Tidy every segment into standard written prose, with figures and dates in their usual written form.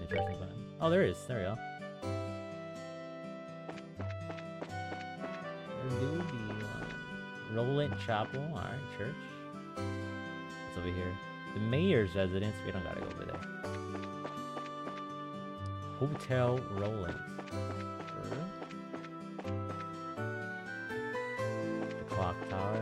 interesting button. Oh, there is. There we go. Roland Chapel. Alright, church. What's over here? The mayor's residence. We don't gotta go over there. Hotel Roland. Sure. The clock tower.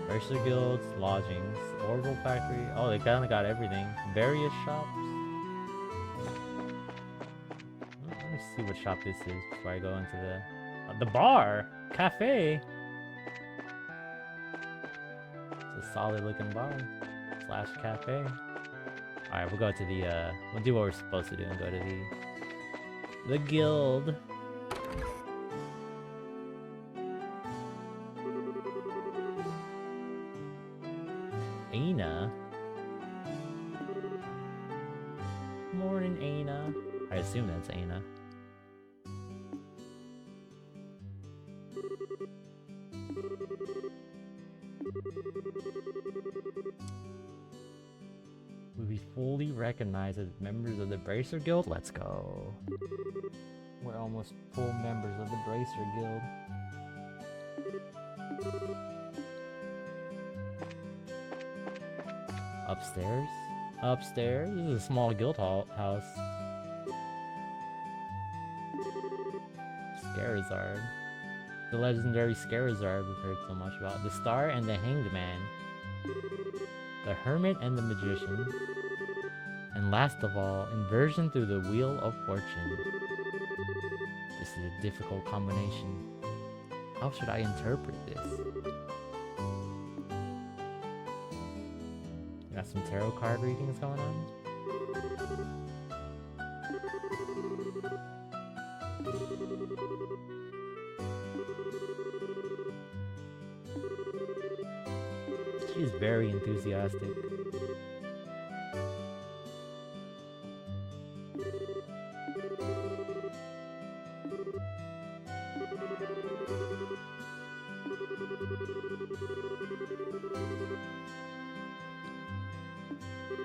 Bracer Guilds, lodgings, Orbital Factory. Oh, they kinda got everything. Various shops. Let me see what shop this is before I go into the bar! Cafe! It's a solid looking bar. Slash cafe. Alright, we'll go to the, we'll do what we're supposed to do and go to the guild. Aina? Morning, Aina. I assume that's Aina. Will be fully recognized as members of the Bracer Guild? Let's go. We're almost full members of the Bracer Guild. Upstairs? Upstairs? This is a small guild house. Scarizard. The legendary Scarizard we've heard so much about. The Star and the Hanged Man. The Hermit and the Magician. And last of all, Inversion through the Wheel of Fortune. This is a difficult combination. How should I interpret this? Got some tarot card readings going on? She is very enthusiastic.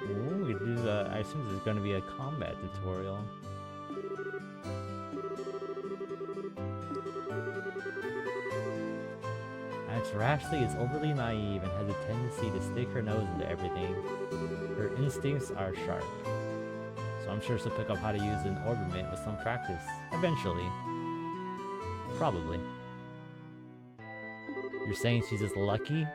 Ooh, we do the, I assume this is going to be a combat tutorial. Rashly is overly naive and has a tendency to stick her nose into everything. Her instincts are sharp. So I'm sure she'll pick up how to use an orbiment with some practice. Eventually. Probably. You're saying she's just lucky?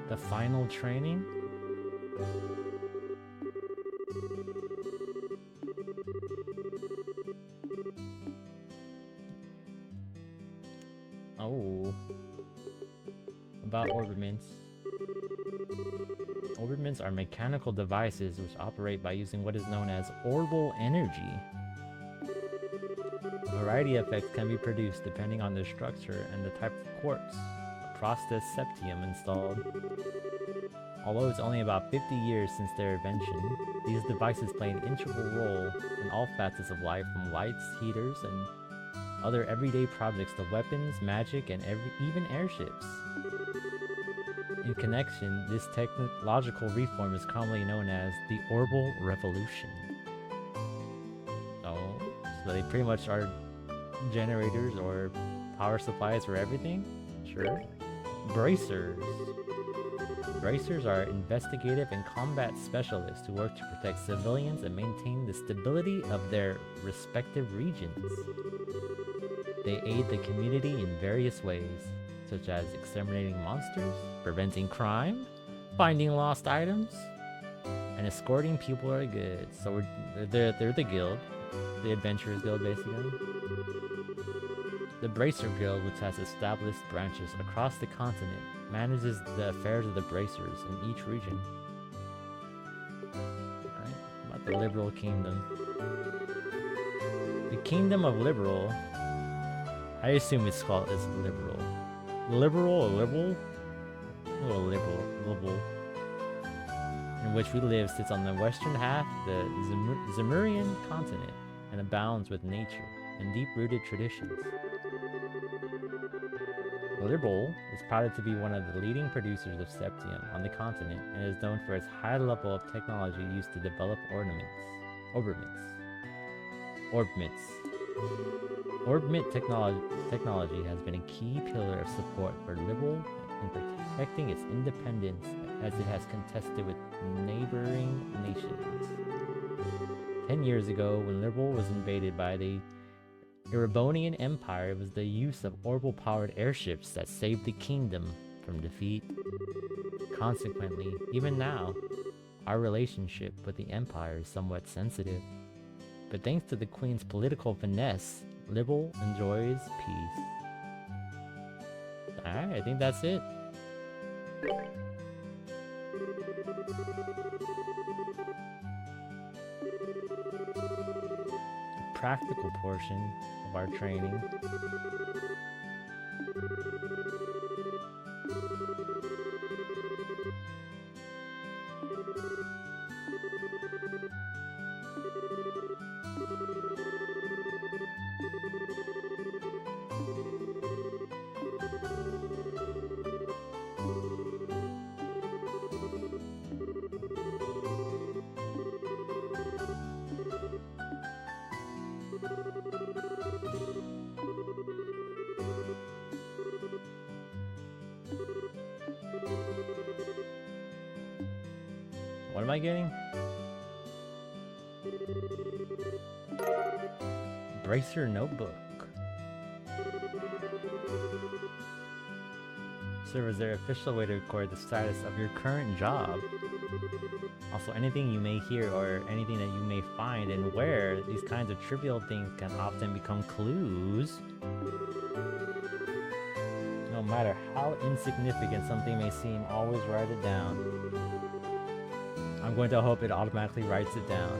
The final training? Oh. About orbiments. Orbiments are mechanical devices which operate by using what is known as orbal energy. A variety of effects can be produced depending on their structure and the type of quartz. Prostus Septium installed. Although it's only about 50 years since their invention, these devices play an integral role in all facets of life, from lights, heaters, and other everyday projects to weapons, magic, and even airships. In connection, this technological reform is commonly known as the Orbal Revolution. Oh, so they pretty much are generators or power supplies for everything? Sure. Bracers. Bracers are investigative and combat specialists who work to protect civilians and maintain the stability of their respective regions. They aid the community in various ways, such as exterminating monsters, preventing crime, finding lost items, and escorting people or goods. So they're the guild, the Adventurers Guild, basically. The Bracer Guild, which has established branches across the continent, manages the affairs of the Bracers in each region. Alright, about the Liberal Kingdom. Kingdom of Liberal. I assume it's called as liberal. Liberal or liberal? Oh, liberal. In which we live sits on the western half of the Zemurian continent and abounds with nature and deep-rooted traditions. Liberal is proud to be one of the leading producers of septium on the continent and is known for its high level of technology used to develop orbments. Orbment technology has been a key pillar of support for Liberal in protecting its independence as it has contested with neighboring nations. 10 years ago, when Liberal was invaded by the Erebonian Empire, it was the use of orbital-powered airships that saved the kingdom from defeat. Consequently, even now, our relationship with the Empire is somewhat sensitive. But thanks to the Queen's political finesse, Liberal enjoys peace. Alright, I think that's it. The practical portion of our training. What am I getting? Bracer notebook. Serve as their official way to record the status of your current job. Also, anything you may hear or anything that you may find and where these kinds of trivial things can often become clues. No matter how insignificant something may seem, always write it down. I'm going to hope it automatically writes it down.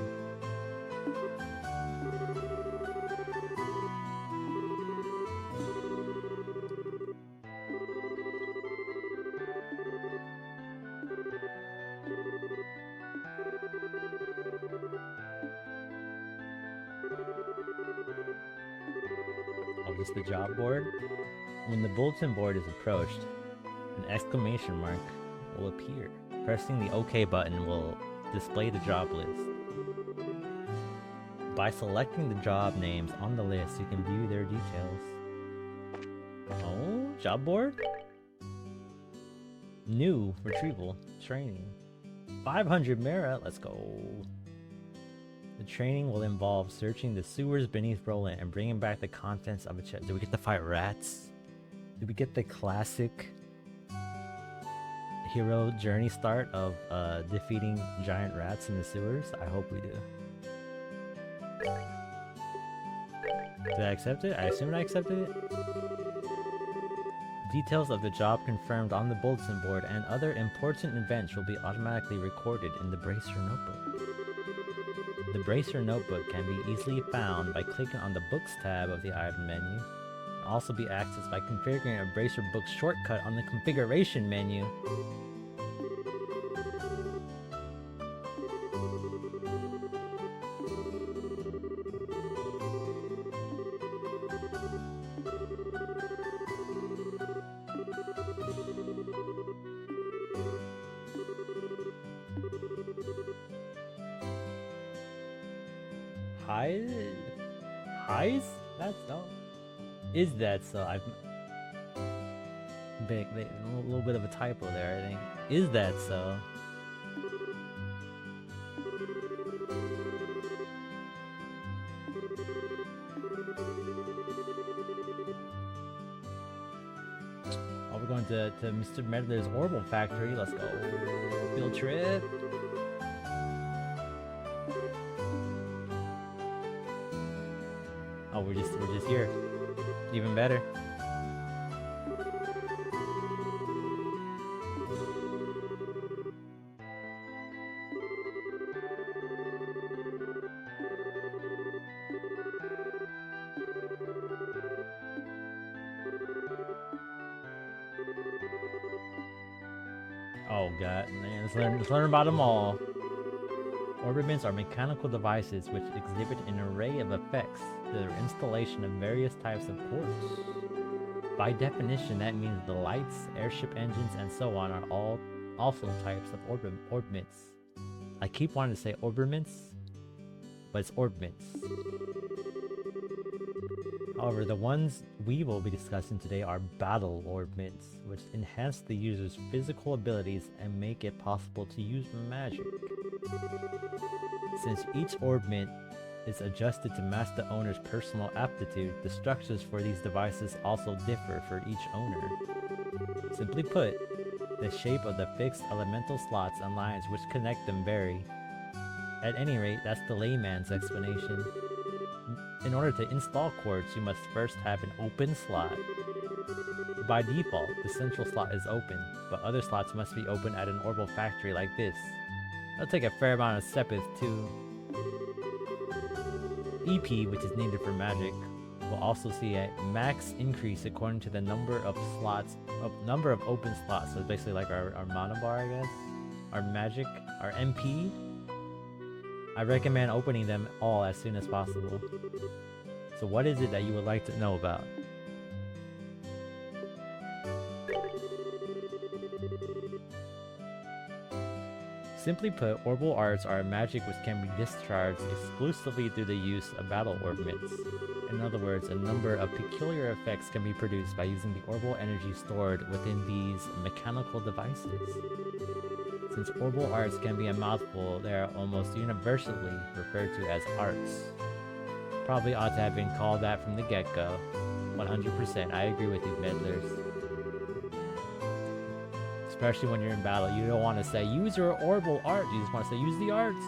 Oh, this is the job board? When the bulletin board is approached, an exclamation mark will appear. Pressing the OK button will display the job list. By selecting the job names on the list, you can view their details. Oh, job board? New retrieval training. 500 merit, let's go. The training will involve searching the sewers beneath Roland and bringing back the contents of a chest. Do we get to fight rats? Do we get the classic hero journey start of defeating giant rats in the sewers? I hope we do. Did I accept it? I assumed I accepted it. Details of the job confirmed on the bulletin board and other important events will be automatically recorded in the Bracer notebook. The Bracer notebook can be easily found by clicking on the Books tab of the item menu. It can also be accessed by configuring a Bracer book shortcut on the configuration menu. Highs? That's no. Is that so? I've big a little bit of a typo there, I think. Is that so? Oh, we're going to Mr. Medler's Orbital Factory. Let's go. Field trip. Oh, we're just here. Even better. Oh god, man, let's learn about them all. Orbitments are mechanical devices which exhibit an array of effects through their installation of various types of quartz. By definition, that means the lights, airship engines, and so on are all also types of orbitments. I keep wanting to say orbitments, but it's orbitments. However, the ones we will be discussing today are battle orbitments, which enhance the user's physical abilities and make it possible to use magic. Since each orbitment is adjusted to match the owner's personal aptitude, the structures for these devices also differ for each owner. Simply put, the shape of the fixed elemental slots and lines which connect them vary. At any rate, that's the layman's explanation. In order to install quartz, you must first have an open slot. By default, the central slot is open, but other slots must be open at an orbital factory like this. It'll take a fair amount of Sepith too. EP, which is needed for magic, will also see a max increase according to the number of slots, number of open slots. So it's basically like our mana bar, I guess. Our magic, our MP. I recommend opening them all as soon as possible. So what is it that you would like to know about? Simply put, orbital arts are magic which can be discharged exclusively through the use of battle orbitments. In other words, a number of peculiar effects can be produced by using the orbital energy stored within these mechanical devices. Since orbital arts can be a mouthful, they are almost universally referred to as arts. Probably ought to have been called that from the get-go. 100%, I agree with you, meddlers. Especially when you're in battle, you don't want to say, use your orbital art, you just want to say, use the arts.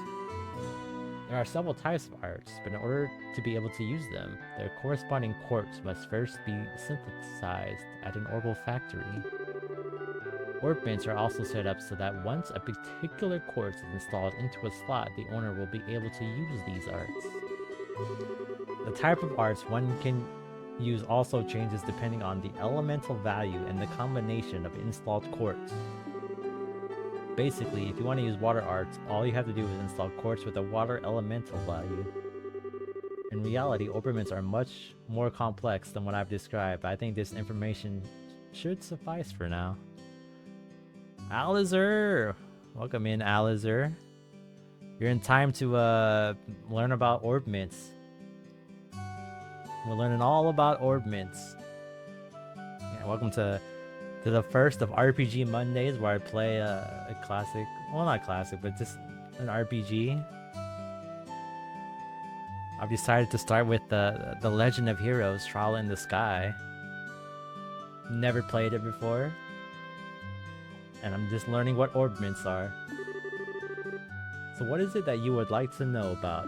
There are several types of arts, but in order to be able to use them, their corresponding quartz must first be synthesized at an orbital factory. Orbitments are also set up so that once a particular quartz is installed into a slot, the owner will be able to use these arts. The type of arts one can use also changes depending on the elemental value and the combination of installed quartz. Basically, if you want to use water arts, all you have to do is install quartz with a water elemental value. In reality, orbitments are much more complex than what I've described, but I think this information should suffice for now. Alizur! Welcome in, Alizur. You're in time to learn about orbitments. We're learning all about orbitments. Yeah, welcome to the first of RPG Mondays, where I play a classic, well, not classic, but just an RPG. I've decided to start with the Legend of Heroes: Trial in the Sky. Never played it before, and I'm just learning what orbitments are. So what is it that you would like to know about?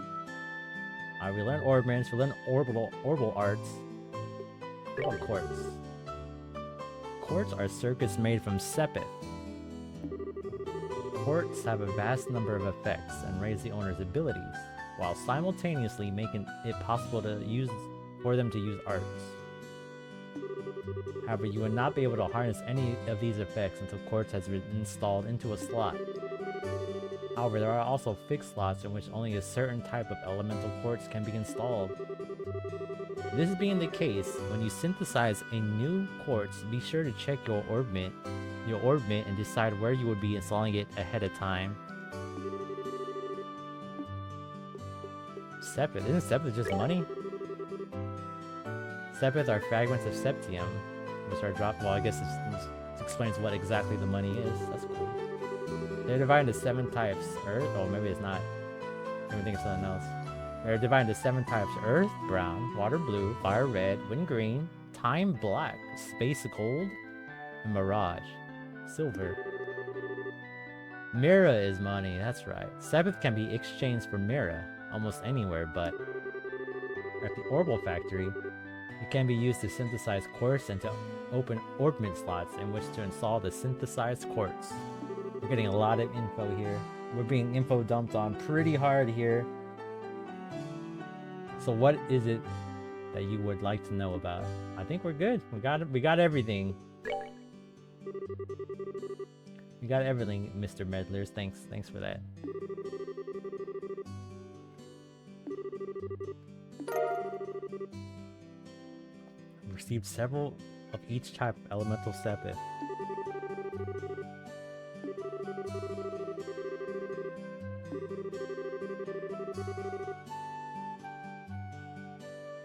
We learn orbitments, we learn orbital arts. What about quartz? Quartz are circuits made from Sepith. Quartz have a vast number of effects and raise the owner's abilities, while simultaneously making it possible for them to use arts. However, you will not be able to harness any of these effects until quartz has been installed into a slot. However, there are also fixed slots in which only a certain type of elemental quartz can be installed. This being the case, when you synthesize a new quartz, be sure to check your orbitment and decide where you would be installing it ahead of time. Sepith, isn't Sepith just money? Sepith are fragments of septium, which are dropped. Well, I guess this explains what exactly the money is. That's cool. They're divided into 7 types. Earth? Oh, maybe it's not. Maybe I think it's something else. They're divided into 7 types: Earth, brown; water, blue; fire, red; wind, green; time, black; space, gold; and mirage, silver. Mira is money, that's right. Sepith can be exchanged for Mira almost anywhere, but at the orbital factory, it can be used to synthesize quartz and to open orbitment slots in which to install the synthesized quartz. We're getting a lot of info here. We're being info dumped on pretty hard here. So what is it that you would like to know about? I think we're good. We got everything. We got everything, Mr. Meddlers. Thanks for that. Received several of each type elemental sepith.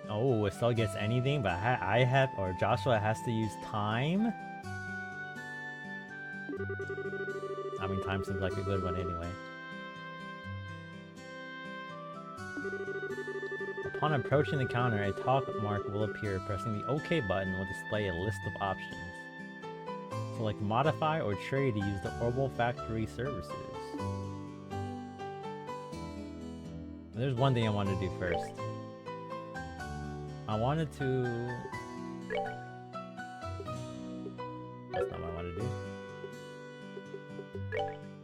Oh, Estelle gets anything, but I have, or Joshua has to use time? I mean, time seems like a good one anyway. Upon approaching the counter, a talk mark will appear. Pressing the OK button will display a list of options. Select modify or trade to use the Orbital Factory services. There's one thing I wanted to do first. I wanted to... That's not what I wanted to do.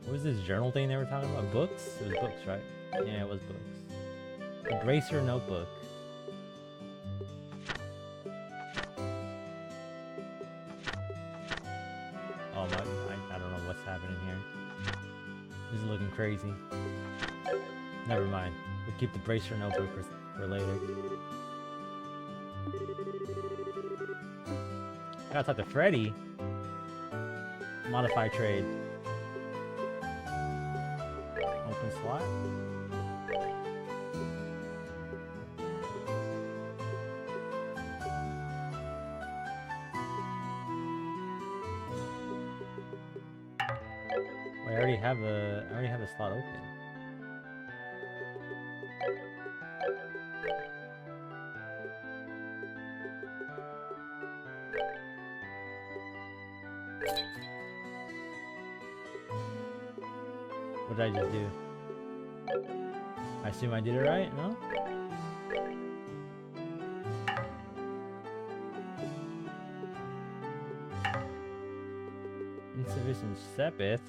What was this journal thing they were talking about? Books? It was books, right? Yeah, it was books. The Bracer Notebook. Oh my, I don't know what's happening here. This is looking crazy. Never mind. We'll keep the Bracer Notebook for later. I gotta talk to Freddy. Modify trade. Open slot. Wait, I already have a slot open. What did I just do? I assume I did it right, no? Insufficient sepith.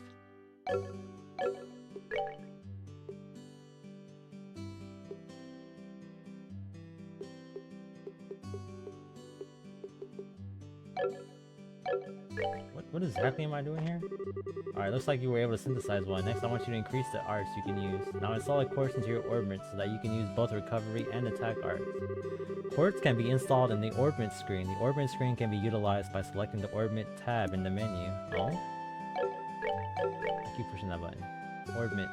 What exactly am I doing here? Alright, looks like you were able to synthesize one. Next, I want you to increase the arts you can use. Now install a quartz into your orbment so that you can use both recovery and attack arts. Quartz can be installed in the orbment screen. The orbment screen can be utilized by selecting the orbment tab in the menu. Oh? I keep pushing that button. Orbment.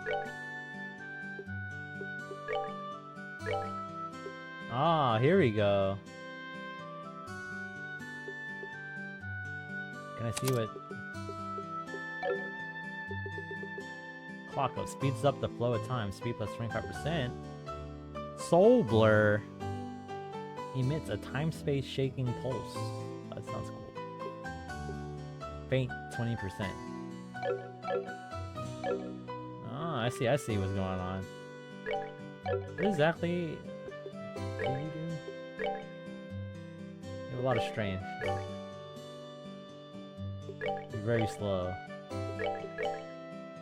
Ah, here we go. Can I see what... Clock up. Speeds up the flow of time. Speed plus 25%. Soul Blur. Emits a time-space shaking pulse. That sounds cool. Faint 20%. Ah, I see what's going on. What exactly do you do? You have a lot of strength. You're very slow.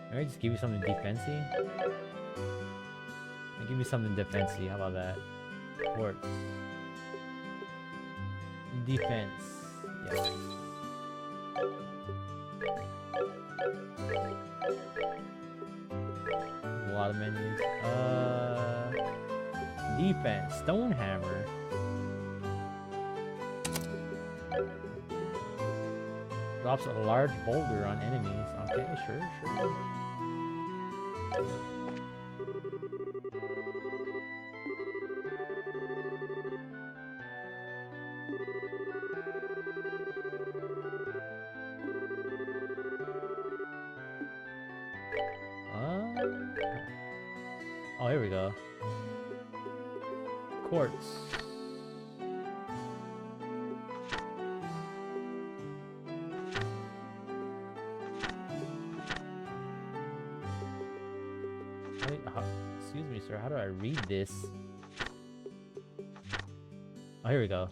Maybe just give you something defensy? I'll give you something defensy, how about that? Quartz. Defense. Yes. A lot of menus. Defense. Stonehammer. Drops a large boulder on enemies. Okay, sure. Oh, here we go. Quartz. Excuse me, sir. How do I read this? Oh, here we go.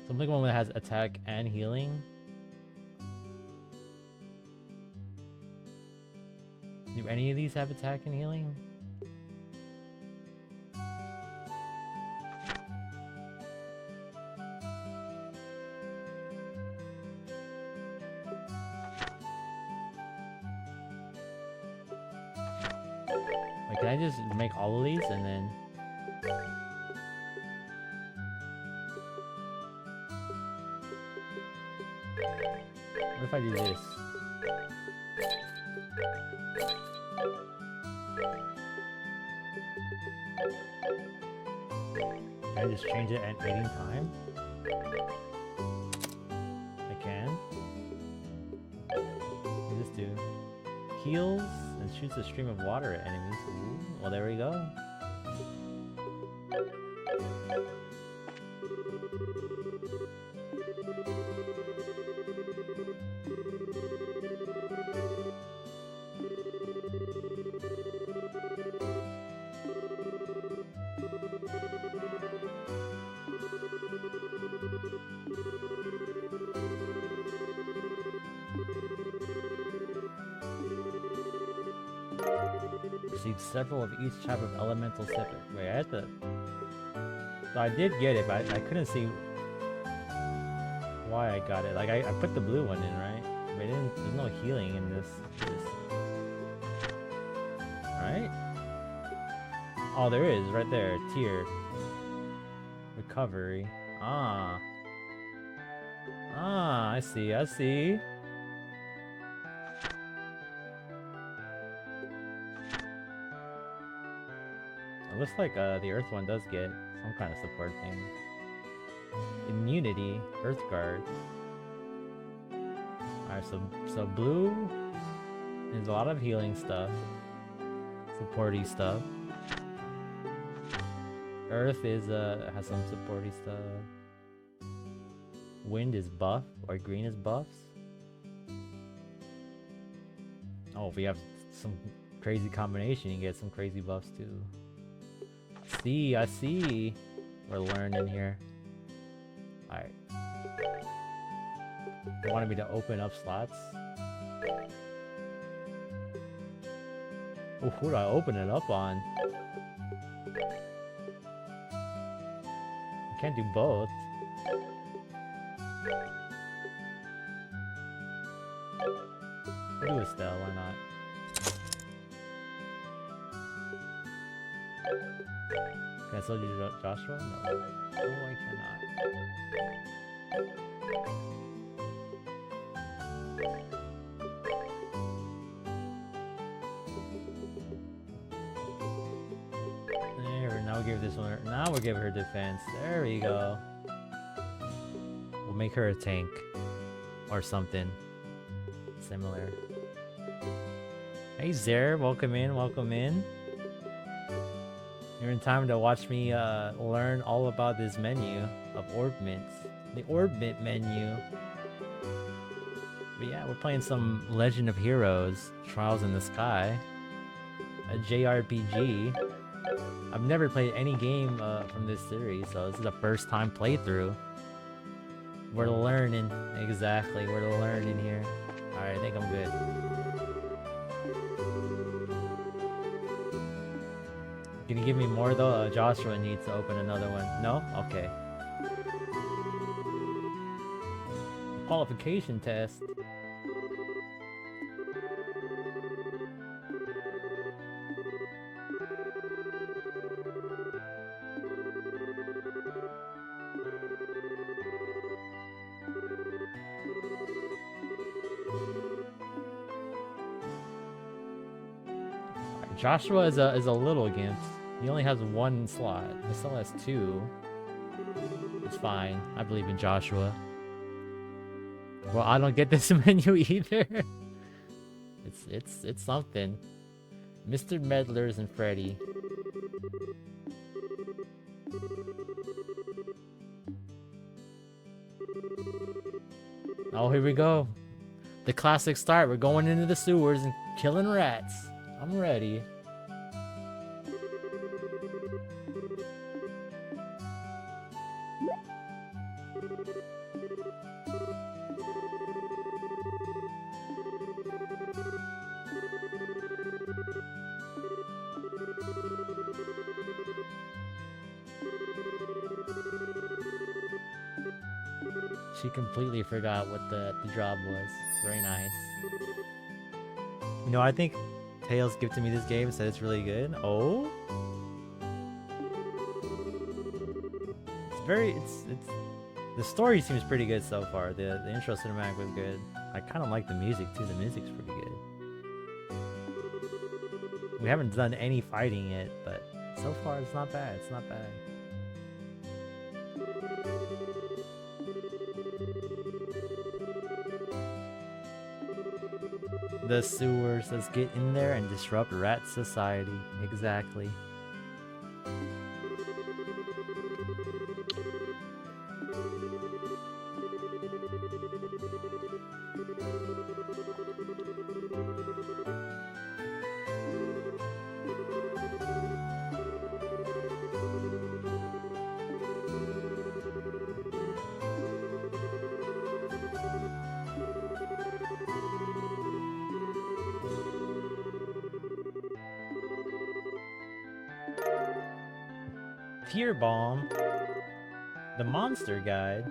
Something one that has attack and healing. Do any of these have attack and healing? I just make all of these and then... What if I do this? Can I just change it at mating time? I can. What does this do? Heals and shoots a stream of water at enemies. Ooh, well, there we go. Received several of each type of elemental scepter. Wait, I had to... So I did get it, but I couldn't see why I got it. Like, I put the blue one in, right? But there's no healing in this. Right? Oh, there is, right there. Tier. Recovery. Ah. Ah, I see, I see. It looks like the Earth one does get some kind of support thing. Immunity, Earth Guard. Alright, so blue is a lot of healing stuff. Supporty stuff. Earth is has some supporty stuff. Wind is buff, or green is buffs. Oh, if we have some crazy combination, you get some crazy buffs too. I see. We're learning here. Alright. They wanted me to open up slots. Oh, who do I open it up on? I can't do both. I'll do Estelle, why not? Can I still do Joshua? No. No, I cannot. There, now we'll give this one. Now we'll give her defense. There we go. We'll make her a tank. Or something. Similar. Hey Zer, welcome in, welcome in. You're in time to watch me learn all about this menu of Orbments. The Orbment menu. But yeah, we're playing some Legend of Heroes, Trials in the Sky. A JRPG. I've never played any game from this series, so this is the first time playthrough. We're learning. Exactly, we're learning here. Alright, I think I'm good. Can you give me more though? Joshua needs to open another one. No? Okay. Qualification test. Joshua is a little gimp. He only has one slot. Estelle has two. It's fine. I believe in Joshua. Well, I don't get this menu either. It's something. Mr. Meddlers and Freddy. Oh, here we go. The classic start. We're going into the sewers and killing rats. I'm ready. She completely forgot what the job was. Very nice. You know, I think Tails gifted me this game and said it's really good. Oh? It's the story seems pretty good so far. The intro cinematic was good. I kind of like the music too. The music's pretty good. We haven't done any fighting yet, but so far it's not bad. It's not bad. The sewers. Let's get in there and disrupt rat society. Exactly. Tear Bomb, the monster guide.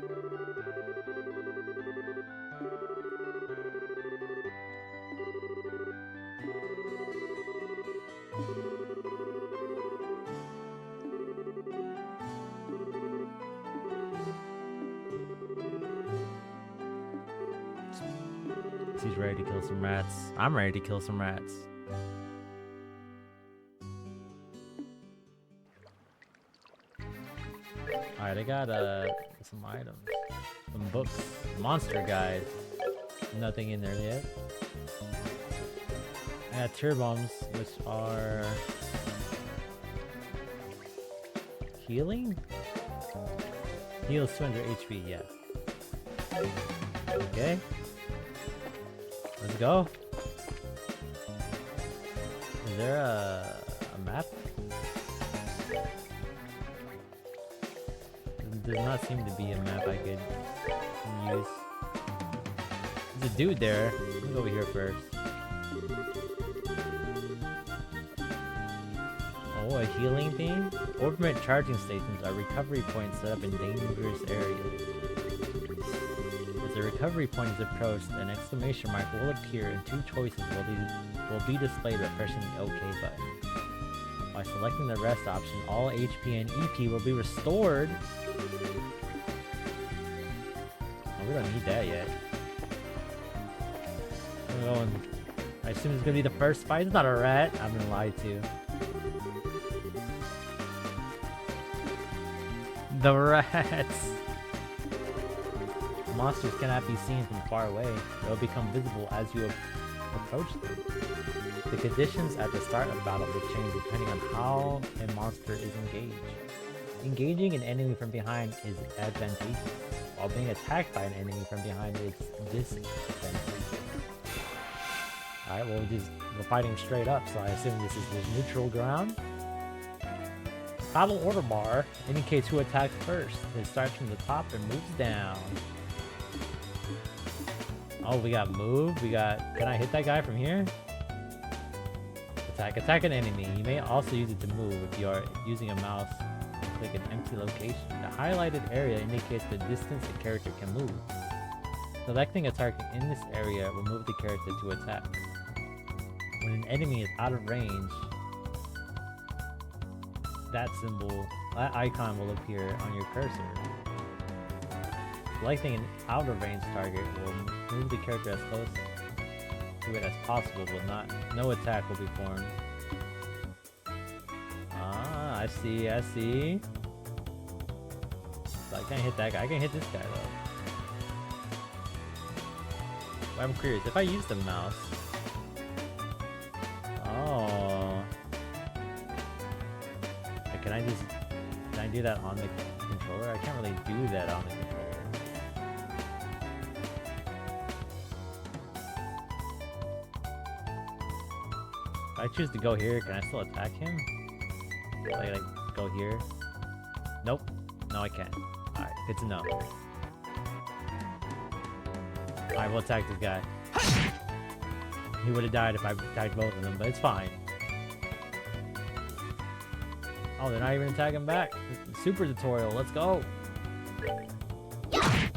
He's ready to kill some rats. I'm ready to kill some rats. Alright, I got some items. Some books. Monster guide. Nothing in there yet. I got tear bombs, which are healing? Heals 200 HP, yeah. Okay. Let's go. Is there a map? There does not seem to be a map I could use. There's a dude there. Let me go over here first. Oh, a healing thing? Orbit charging stations are recovery points set up in dangerous areas. As the recovery point is approached, an exclamation mark will appear and two choices will be displayed by pressing the OK button. By selecting the rest option, all HP and EP will be restored. Oh, we don't need that yet. I assume it's gonna be the first fight. It's not a rat. I'm gonna lie to you. The rats. Monsters cannot be seen from far away. They'll become visible as you approach them. The conditions at the start of battle will change depending on how a monster is engaged. Engaging an enemy from behind is advantageous, while being attacked by an enemy from behind is disadvantageous. Alright, well we're fighting straight up, so I assume this is the neutral ground. Battle order bar indicates who attacks first. It starts from the top and moves down. Oh, we got move. Can I hit that guy from here? Attack an enemy. You may also use it to move if you are using a mouse and click an empty location. The highlighted area indicates the distance the character can move. Selecting a target in this area will move the character to attack. When an enemy is out of range, that icon will appear on your cursor. Selecting an out of range target will move the character as close to it as possible, but no attack will be formed. Ah, I see. So I can't hit that guy. I can hit this guy though. But I'm curious, if I use the mouse. Oh. Can I do that on the controller? I can't really do that on the controller. If I choose to go here, can I still attack him? Like go here? Nope. No, I can't. Alright, good to know. Alright, we'll attack this guy. He would have died if I attacked both of them, but it's fine. Oh, they're not even attacking back. Super tutorial, let's go.